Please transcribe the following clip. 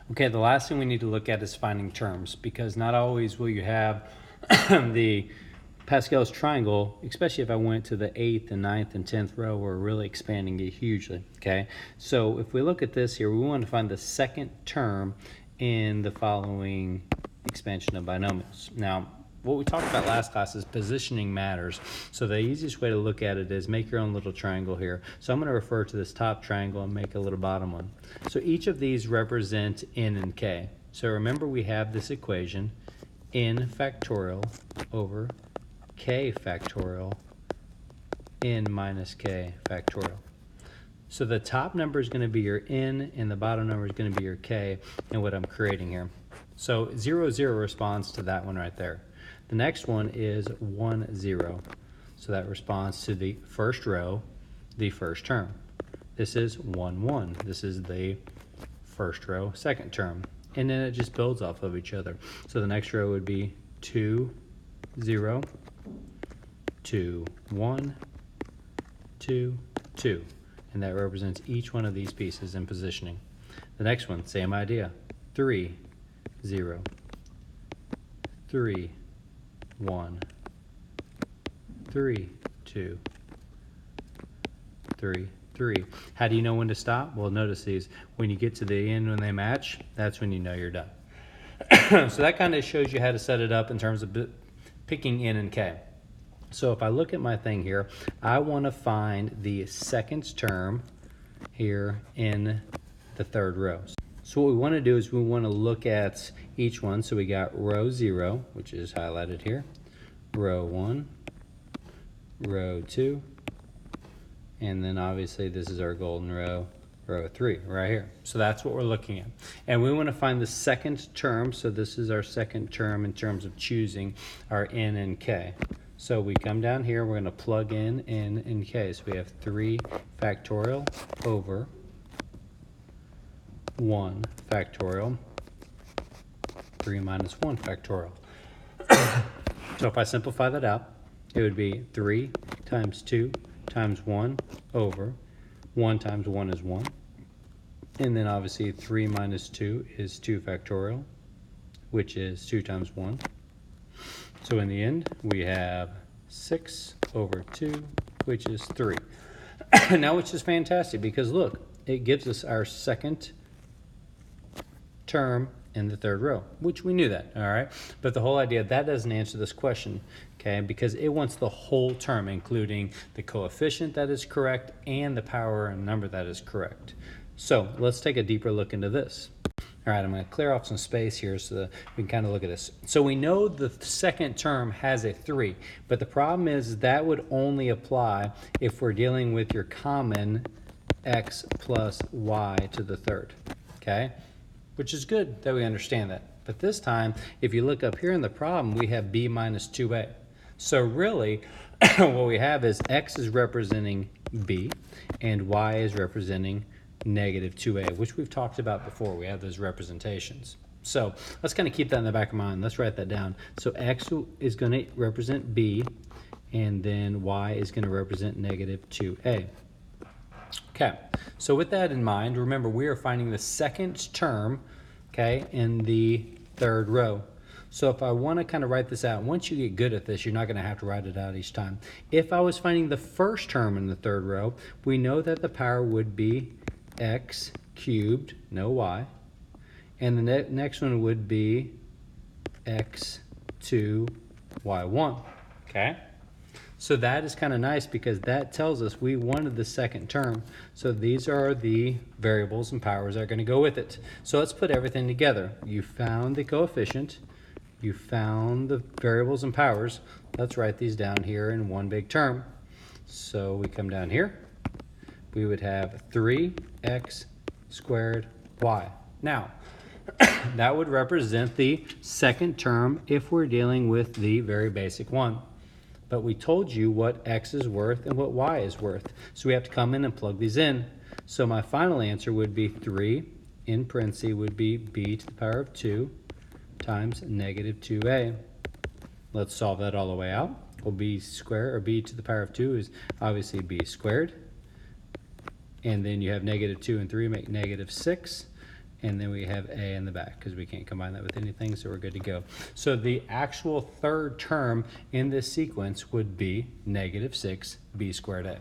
Okay, the last thing we need to look at is finding terms, because not always will you have the Pascal's triangle, especially if I went to the 8th and 9th and 10th row, we're really expanding it hugely, okay? So if we look at this here, we want to find the second term in the following expansion of binomials. Now, what we talked about last class is positioning matters. So the easiest way to look at it is make your own little triangle here. So I'm going to refer to this top triangle and make a little bottom one. So each of these represent n and k. So remember, we have this equation, n factorial over k factorial n minus k factorial. So the top number is going to be your n and the bottom number is going to be your k, and what I'm creating here. So 0, 0 responds to that one right there. The next one is 1, 0. So that responds to the first row, the first term. This is 1, 1. This is the first row, second term. And then it just builds off of each other. So the next row would be 2, 0, 2, 1, 2, 2. And that represents each one of these pieces in positioning. The next one, same idea. 3, 0, 3, 1, 3, 2, 3, 3. How do you know when to stop? Well, notice these. When you get to the end, when they match, that's when you know you're done. So that kind of shows you how to set it up in terms of picking n and k. So if I look at my thing here, I want to find the second term here in the third row. So what we want to do is we want to look at each one. So we got row 0, which is highlighted here, row 1, row 2, and then obviously this is our golden row, row 3 right here. So that's what we're looking at. And we want to find the second term. So this is our second term in terms of choosing our n and k. So we come down here, we're going to plug in n and k. So we have 3 factorial over 1 factorial, 3 minus 1 factorial. So if I simplify that out, it would be 3 times 2 times 1 over 1 times 1 is 1. And then obviously 3 minus 2 is 2 factorial, which is 2 times 1. So in the end, we have 6 over 2, which is 3. Now, which is fantastic because look, it gives us our second term in the third row, which we knew that, all right? But the whole idea, that doesn't answer this question, okay? Because it wants the whole term, including the coefficient that is correct and the power and number that is correct. So let's take a deeper look into this. All right, I'm going to clear off some space here so that we can kind of look at this. So we know the second term has a 3, but the problem is that would only apply if we're dealing with your common x plus y to the third, okay? Which is good that we understand that. But this time, if you look up here in the problem, we have b minus 2a. So really, what we have is x is representing b, and y is representing negative 2a, which we've talked about before. We have those representations. So let's kind of keep that in the back of mind. Let's write that down. So x is going to represent b, and then y is going to represent negative 2a. Okay, so with that in mind, remember we are finding the second term, okay, in the third row. So if I want to kind of write this out, once you get good at this, you're not going to have to write it out each time. If I was finding the first term in the third row, we know that the power would be x cubed, no y, and the next one would be x2 y1, okay? So that is kind of nice because that tells us we wanted the second term. So these are the variables and powers that are going to go with it. So let's put everything together. You found the coefficient. You found the variables and powers. Let's write these down here in one big term. So we come down here. We would have 3x squared y. Now, that would represent the second term if we're dealing with the very basic one. But we told you what x is worth and what y is worth. So we have to come in and plug these in. So my final answer would be 3 in parentheses would be b to the power of 2 times negative 2a. Let's solve that all the way out. Well, b squared, or b to the power of 2 is obviously b squared. And then you have negative 2 and 3 make negative 6. and then we have a in the back because we can't combine that with anything, so we're good to go. So the actual third term in this sequence would be negative 6b squared a.